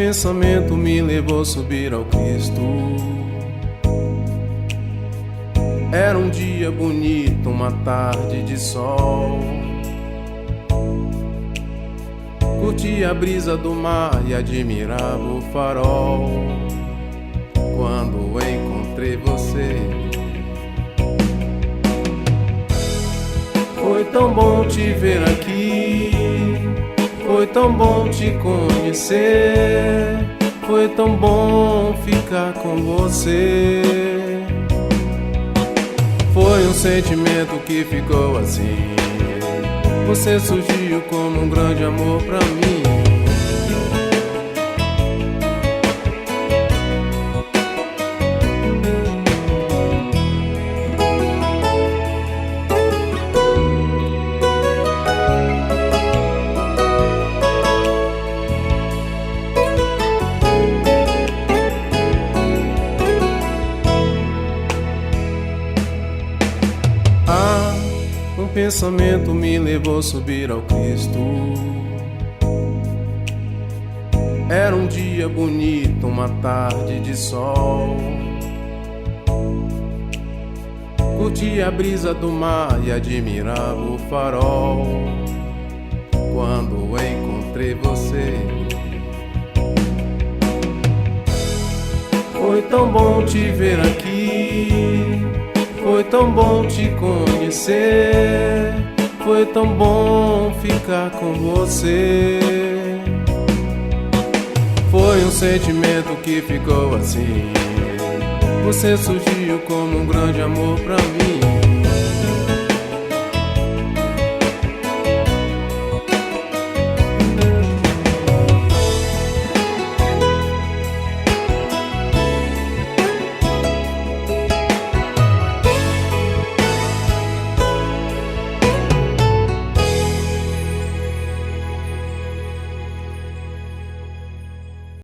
pensamento me levou a subir ao Cristo. Era um dia bonito, uma tarde de sol. Curti a brisa do mar e admirava o farol. Quando encontrei você, foi tão bom te ver aqui, foi tão bom te conhecer, foi tão bom ficar com você. Foi um sentimento que ficou assim, você surgiu como um grande amor pra mim. Um pensamento me levou a subir ao Cristo. Era um dia bonito, uma tarde de sol. Curti a brisa do mar e admirava o farol. Quando encontrei você, foi tão bom te ver aqui, foi tão bom te conhecer, foi tão bom ficar com você. Foi um sentimento que ficou assim, você surgiu como um grande amor pra mim.